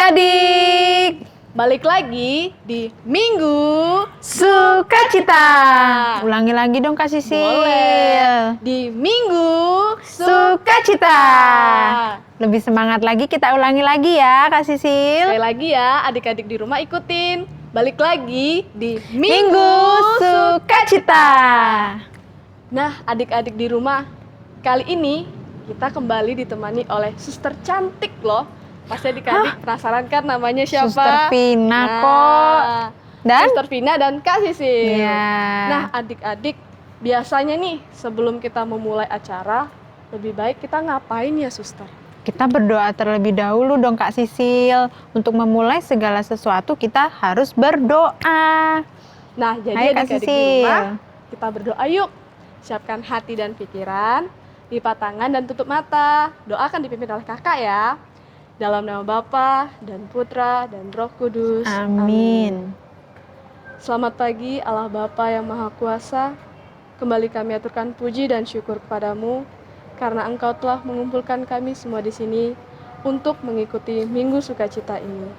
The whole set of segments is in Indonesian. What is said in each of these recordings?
adik-adik, Balik lagi di Minggu sukacita. Ulangi lagi dong Kak Sisil. Boleh. Di Minggu Sukacita. Lebih semangat lagi, kita ulangi lagi ya Kak Sisil. Sekali lagi ya, adik-adik di rumah ikutin. Balik lagi di Minggu Sukacita. Nah, adik-adik di rumah, kali ini kita kembali ditemani oleh suster cantik loh. Pasti adik-adik penasaran kan namanya siapa? Suster Vina kok. Dan? Suster Vina dan Kak Sisil. Iya. Nah, adik-adik, biasanya nih sebelum kita memulai acara, lebih baik kita ngapain ya, suster? Kita berdoa terlebih dahulu dong Kak Sisil. Untuk memulai segala sesuatu kita harus berdoa. Nah, Ayo, jadi Kak adik-adik di Sisil. rumah, kita berdoa yuk. Siapkan hati dan pikiran, lipat tangan dan tutup mata. Doa akan dipimpin oleh kakak ya. Dalam nama Bapa dan Putra dan Roh Kudus. Amin. Selamat pagi Allah Bapa yang Maha Kuasa. Kembali kami aturkan puji dan syukur kepadamu karena Engkau telah mengumpulkan kami semua di sini untuk mengikuti Minggu Sukacita ini.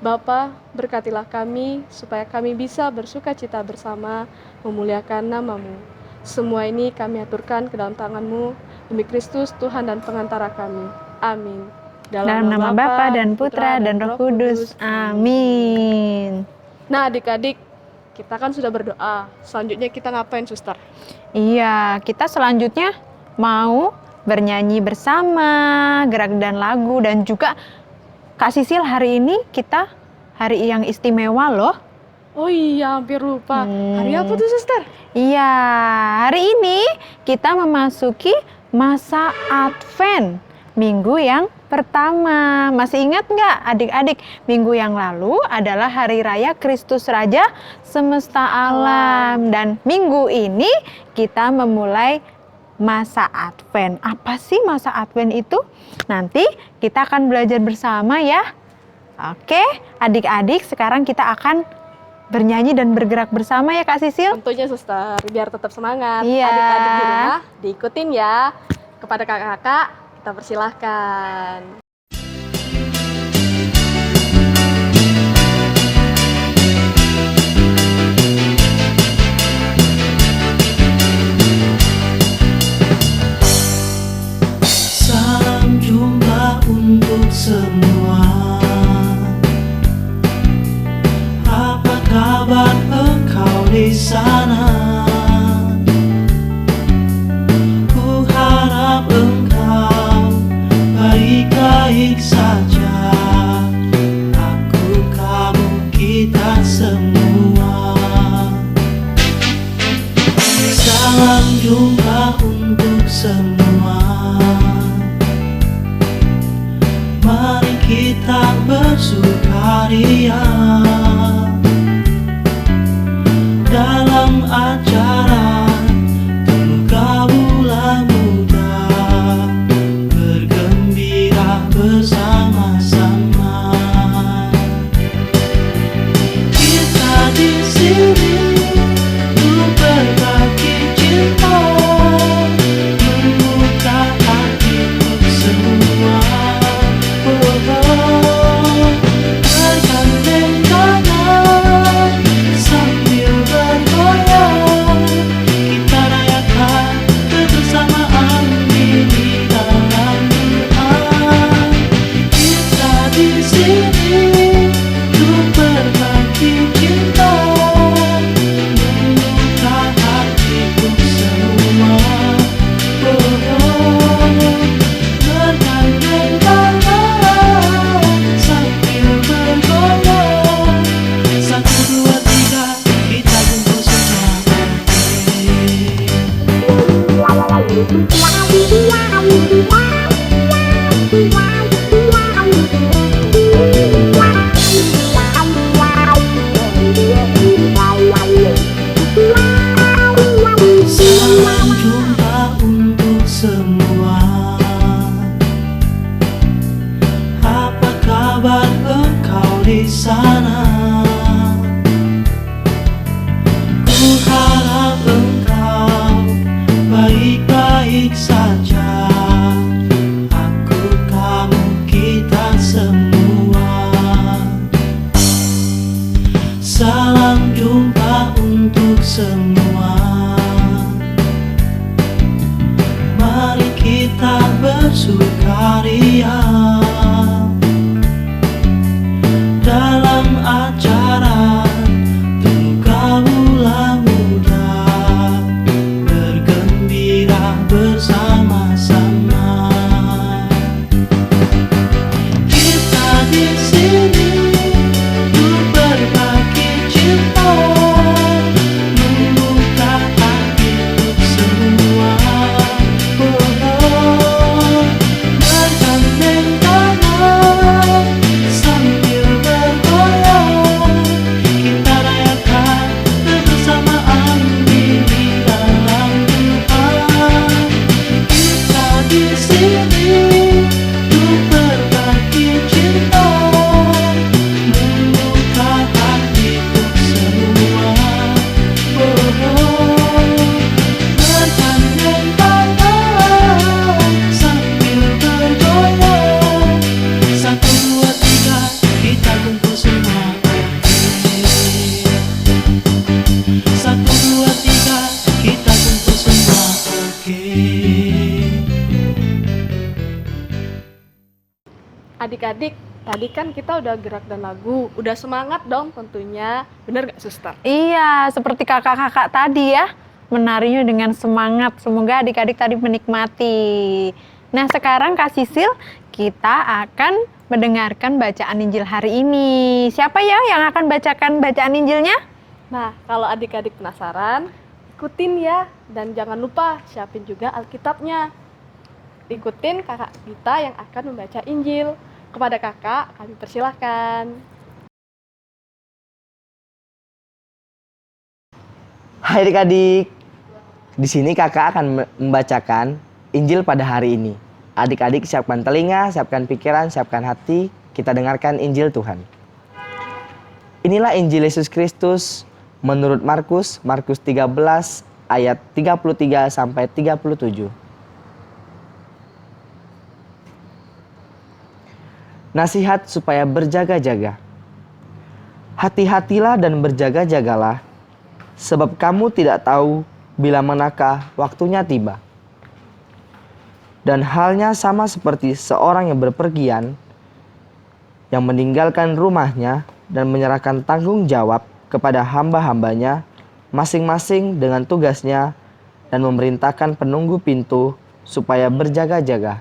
Bapa, berkatilah kami supaya kami bisa bersukacita bersama memuliakan nama-Mu. Semua ini kami aturkan ke dalam tangan-Mu demi Kristus Tuhan dan pengantara kami. Amin. Dalam nama Bapa dan Putra dan Roh Kudus. Amin. Nah, adik-adik, kita kan sudah berdoa. Selanjutnya kita ngapain, suster? Iya, kita selanjutnya mau bernyanyi bersama, gerak dan lagu, dan juga Kak Sisil, hari ini kita hari yang istimewa loh. Oh iya, hampir lupa. Hari apa tuh, suster? Iya, hari ini kita memasuki masa Advent, minggu yang pertama. Masih ingat nggak adik-adik? Minggu yang lalu adalah Hari Raya Kristus Raja Semesta Alam. Dan minggu ini kita memulai masa Advent. Apa sih masa Advent itu? Nanti kita akan belajar bersama ya. Oke, adik-adik, sekarang kita akan bernyanyi dan bergerak bersama ya Kak Sisil. Tentunya, suster, biar tetap semangat. Iya. Adik-adik di rumah diikutin ya. Kepada kakak-kakak, kita persilahkan. Salam jumpa untuk semua. Apa kabar engkau di sana? Ku harap engkau baik-baik saja. Aku, kamu, kita semua. Salam jumpa untuk semua. Mari kita bersukaria dalam acara Temu Kaula Muda, bergembira bersama-sama. Kita di sini untuk berbagi cinta, membuka hati untuk semua. Bergandeng tangan sambil bergoyang, kita rayakan kebersamaan di dalam doa. Kita di sini untuk berbagi cinta, membuka hati untuk semua. Bergandeng tangan sambil bergoyang, 1, 2, 3, kita kumpul semua. Salam jumpa untuk semua. Apa kabar engkau di sana? Ku harap engkau baik-baik adik-adik, tadi kan kita udah gerak dan lagu, udah semangat dong tentunya. Bener gak suster? Iya, seperti kakak-kakak tadi ya, menarinya dengan semangat. Semoga adik-adik tadi menikmati. Nah, sekarang Kak Sisil, kita akan mendengarkan bacaan Injil hari ini. Siapa ya yang akan bacakan bacaan Injilnya? Nah, kalau adik-adik penasaran, ikutin ya. Dan jangan lupa siapin juga Alkitabnya. Ikutin kakak kita yang akan membaca Injil. Kepada kakak, kami persilahkan. Hai adik-adik, di sini kakak akan membacakan Injil pada hari ini. Adik-adik siapkan telinga, siapkan pikiran, siapkan hati, kita dengarkan Injil Tuhan. Inilah Injil Yesus Kristus menurut Markus 13 ayat 33 sampai 37. Nasihat supaya berjaga-jaga. Hati-hatilah dan berjaga-jagalah, sebab kamu tidak tahu bila manakah waktunya tiba. Dan halnya sama seperti seorang yang berpergian, yang meninggalkan rumahnya dan menyerahkan tanggung jawab kepada hamba-hambanya, masing-masing dengan tugasnya, dan memerintahkan penunggu pintu supaya berjaga-jaga.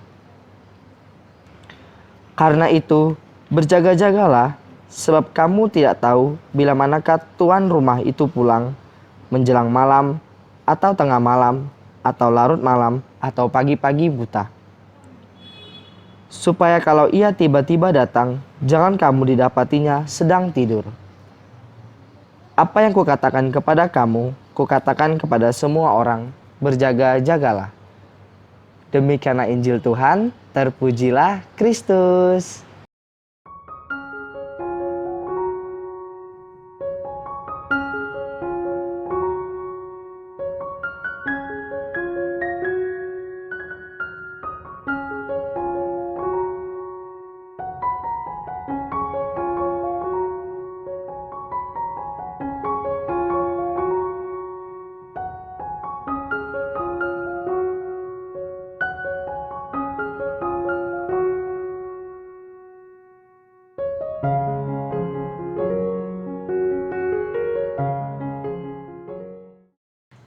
Karena itu, berjaga-jagalah, sebab kamu tidak tahu bila manakah tuan rumah itu pulang, menjelang malam, atau tengah malam, atau larut malam, atau pagi-pagi buta. Supaya kalau ia tiba-tiba datang, jangan kamu didapatinya sedang tidur. Apa yang kukatakan kepada kamu, kukatakan kepada semua orang, berjaga-jagalah. Demikianlah Injil Tuhan, terpujilah Kristus.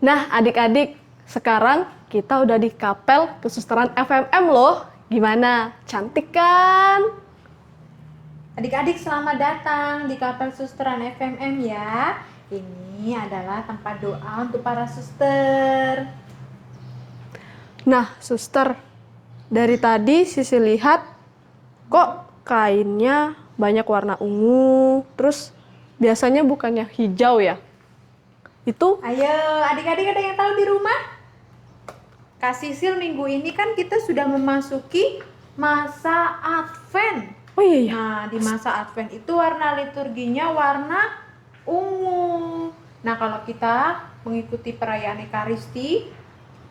Nah, adik-adik, sekarang kita udah di Kapel Kesusteran FMM loh. Gimana? Cantik kan? Adik-adik selamat datang di Kapel Susteran FMM ya. Ini adalah tempat doa untuk para suster. Nah, suster, dari tadi Sisi lihat kok kainnya banyak warna ungu, terus biasanya bukannya hijau ya? Itu Ayo, adik-adik ada yang tahu di rumah? Kak Sisil, minggu ini kan kita sudah memasuki masa Advent. oh iya ya. Nah, di masa Advent itu warna liturginya warna ungu. Nah, kalau kita mengikuti perayaan Ekaristi,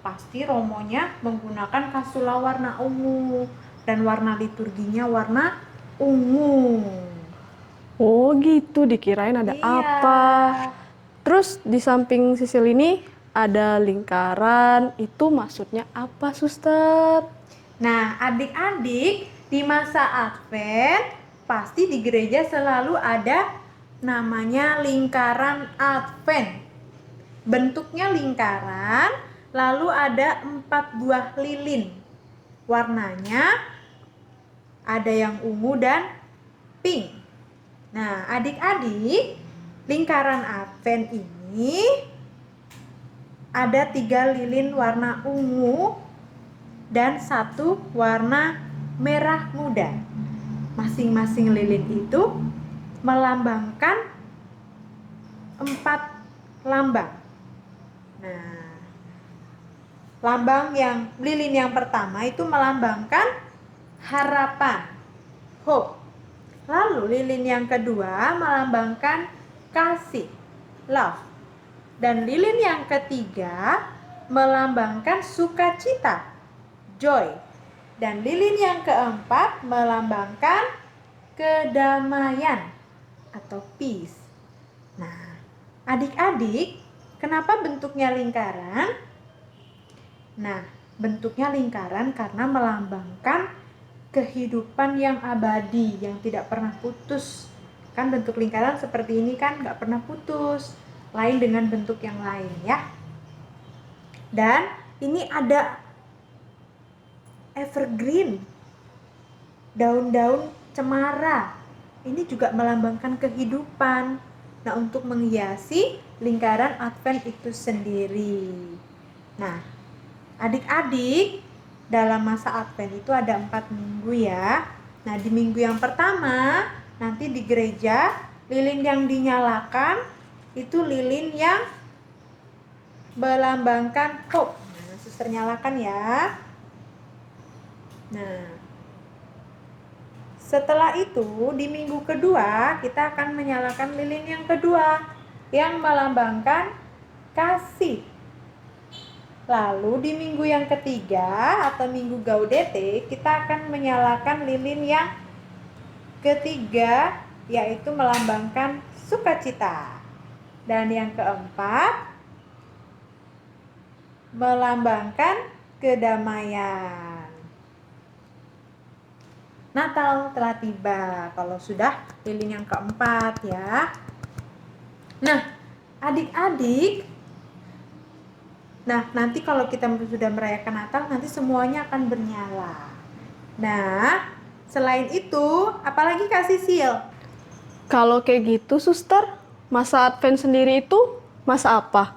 pasti romonya menggunakan kasula warna ungu dan warna liturginya warna ungu. Oh gitu, dikirain ada Iya. apa. Terus di samping Sisil ini ada lingkaran, itu maksudnya apa, suster? Nah, adik-adik, di masa Advent pasti di gereja selalu ada namanya lingkaran Advent. Bentuknya lingkaran, lalu ada 4 buah lilin. Warnanya ada yang ungu dan pink. Nah, adik-adik, lingkaran Advent ini ada 3 lilin warna ungu dan 1 warna merah muda. Masing-masing lilin itu melambangkan 4 lambang. Nah, lilin yang pertama itu melambangkan harapan, hope. Lalu lilin yang kedua melambangkan kasih, love. Dan lilin yang ketiga melambangkan sukacita, joy. Dan lilin yang keempat melambangkan kedamaian atau peace. Nah, adik-adik, kenapa bentuknya lingkaran? Nah, bentuknya lingkaran karena melambangkan kehidupan yang abadi, yang tidak pernah putus. Kan bentuk lingkaran seperti ini kan nggak pernah putus, lain dengan bentuk yang lain ya. Dan ini ada evergreen, daun-daun cemara. Ini juga melambangkan kehidupan. Nah, untuk menghiasi lingkaran Advent itu sendiri. Nah, adik-adik, dalam masa Advent itu ada 4 minggu ya. Nah, di minggu yang pertama, nanti di gereja, lilin yang dinyalakan itu lilin yang melambangkan hope. Nah, suster nyalakan ya. Nah, setelah itu di minggu kedua kita akan menyalakan lilin yang kedua yang melambangkan kasih. Lalu di minggu yang ketiga atau minggu Gaudete kita akan menyalakan lilin yang ketiga, yaitu melambangkan sukacita. Dan yang keempat melambangkan kedamaian. Natal telah tiba kalau sudah lilin yang keempat ya. Nah, adik-adik, nanti kalau kita sudah merayakan Natal, nanti semuanya akan bernyala. Nah, selain itu, apalagi Kak Sisil? Kalau kayak gitu, suster, masa Advent sendiri itu masa apa?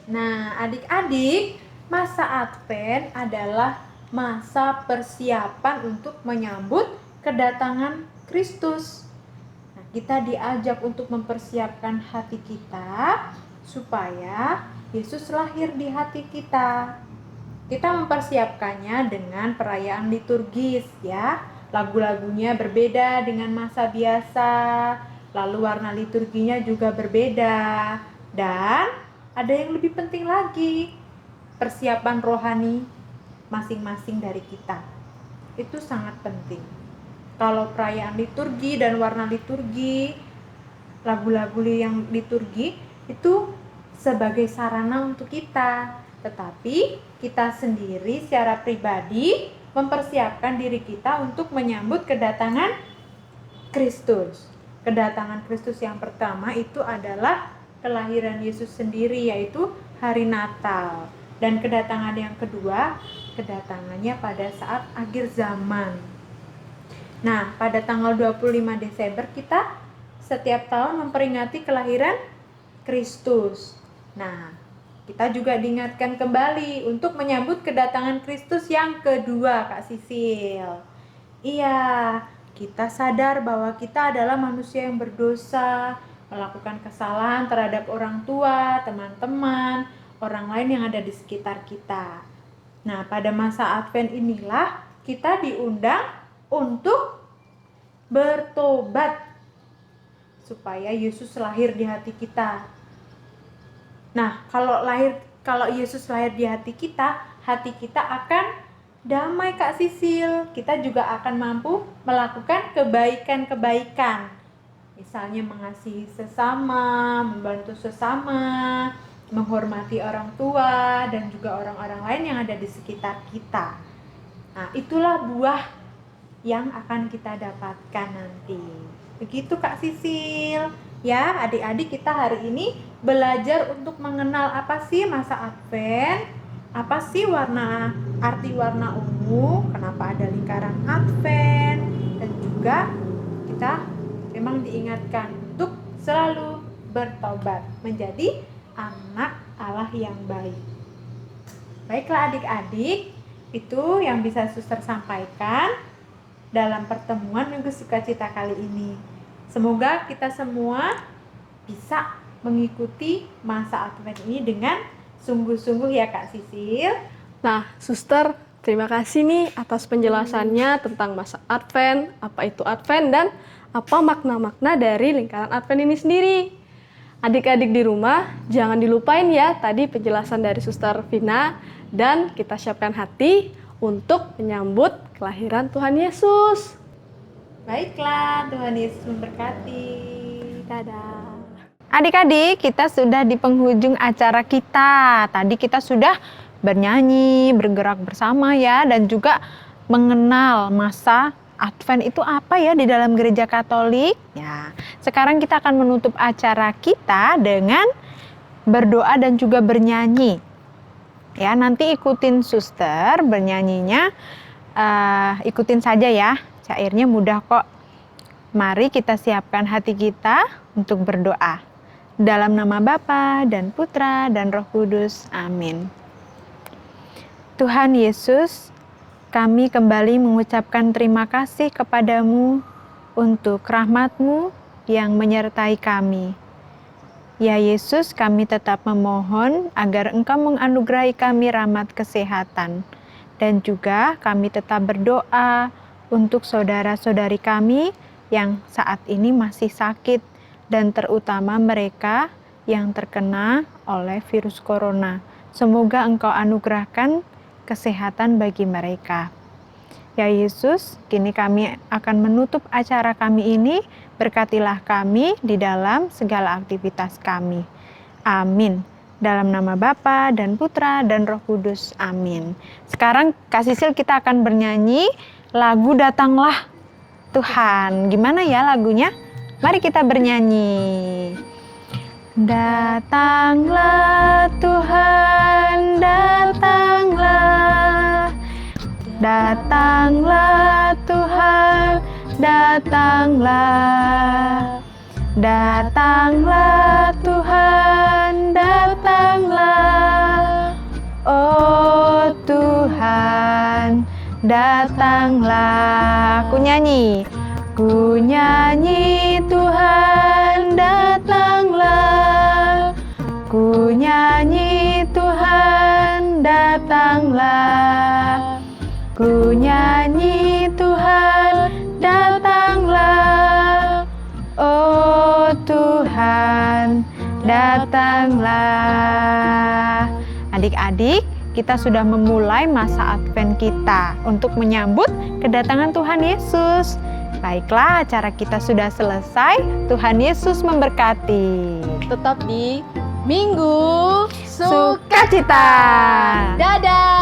Nah, adik-adik, masa Advent adalah masa persiapan untuk menyambut kedatangan Kristus. Nah, kita diajak untuk mempersiapkan hati kita supaya Yesus lahir di hati kita. Kita mempersiapkannya dengan perayaan liturgis ya. Lagu-lagunya berbeda dengan masa biasa, lalu warna liturginya juga berbeda. Dan ada yang lebih penting lagi, persiapan rohani masing-masing dari kita. Itu sangat penting. Kalau perayaan liturgi dan warna liturgi, lagu-lagu yang liturgi itu sebagai sarana untuk kita. Tetapi kita sendiri secara pribadi mempersiapkan diri kita untuk menyambut kedatangan Kristus. Kedatangan Kristus yang pertama itu adalah kelahiran Yesus sendiri, yaitu hari Natal. Dan kedatangan yang kedua, kedatangannya pada saat akhir zaman. Nah, pada tanggal 25 Desember kita setiap tahun memperingati kelahiran Kristus. Nah, kita juga diingatkan kembali untuk menyambut kedatangan Kristus yang kedua, Kak Sisil. Iya, kita sadar bahwa kita adalah manusia yang berdosa, melakukan kesalahan terhadap orang tua, teman-teman, orang lain yang ada di sekitar kita. Nah, pada masa Advent inilah kita diundang untuk bertobat supaya Yesus lahir di hati kita. Nah, kalau Yesus lahir di hati kita akan damai, Kak Sisil. Kita juga akan mampu melakukan kebaikan-kebaikan. Misalnya mengasihi sesama, membantu sesama, menghormati orang tua dan juga orang-orang lain yang ada di sekitar kita. Nah, itulah buah yang akan kita dapatkan nanti. Begitu Kak Sisil. Ya, adik-adik, kita hari ini belajar untuk mengenal apa sih masa Advent, apa sih arti warna ungu, kenapa ada lingkaran Advent, dan juga kita memang diingatkan untuk selalu bertobat menjadi anak Allah yang baik. Baiklah adik-adik, itu yang bisa suster sampaikan dalam pertemuan Minggu Sukacita kali ini. Semoga kita semua bisa mengikuti masa Advent ini dengan sungguh-sungguh ya Kak Sisil. Nah, suster, terima kasih nih atas penjelasannya tentang masa Advent, apa itu Advent, dan apa makna-makna dari lingkaran Advent ini sendiri. Adik-adik di rumah, jangan dilupain ya tadi penjelasan dari Suster Vina, dan kita siapkan hati untuk menyambut kelahiran Tuhan Yesus. Baiklah, Tuhan Yesus memberkati. Dadah. Adik-adik, kita sudah di penghujung acara kita. Tadi kita sudah bernyanyi, bergerak bersama ya, dan juga mengenal masa Advent itu apa ya di dalam gereja Katolik. Ya, sekarang kita akan menutup acara kita dengan berdoa dan juga bernyanyi. Ya, nanti ikutin suster bernyanyinya, ikutin saja ya. Syairnya mudah kok. Mari kita siapkan hati kita untuk berdoa. Dalam nama Bapa dan Putra dan Roh Kudus. Amin. Tuhan Yesus, kami kembali mengucapkan terima kasih kepadamu untuk rahmat-Mu yang menyertai kami. Ya Yesus, kami tetap memohon agar Engkau menganugerahi kami rahmat kesehatan. Dan juga kami tetap berdoa untuk saudara-saudari kami yang saat ini masih sakit dan terutama mereka yang terkena oleh virus corona. Semoga Engkau anugerahkan kesehatan bagi mereka. Ya Yesus, kini kami akan menutup acara kami ini. Berkatilah kami di dalam segala aktivitas kami. Amin. Dalam nama Bapa dan Putra dan Roh Kudus. Amin. Sekarang Kak Sisil kita akan bernyanyi lagu Datanglah Tuhan. Gimana ya lagunya? Mari kita bernyanyi. Datanglah Tuhan, datanglah. Datanglah Tuhan, datanglah. Datanglah Tuhan, datanglah. Oh Tuhan, datanglah. Aku nyanyi. Ku nyanyi Tuhan, datanglah. Ku nyanyi Tuhan, datanglah. Ku nyanyi Tuhan, datanglah. Oh Tuhan, datanglah. Adik-adik, kita sudah memulai masa Advent kita untuk menyambut kedatangan Tuhan Yesus. Baiklah, acara kita sudah selesai. Tuhan Yesus memberkati. Tetap di Minggu Sukacita. Dadah.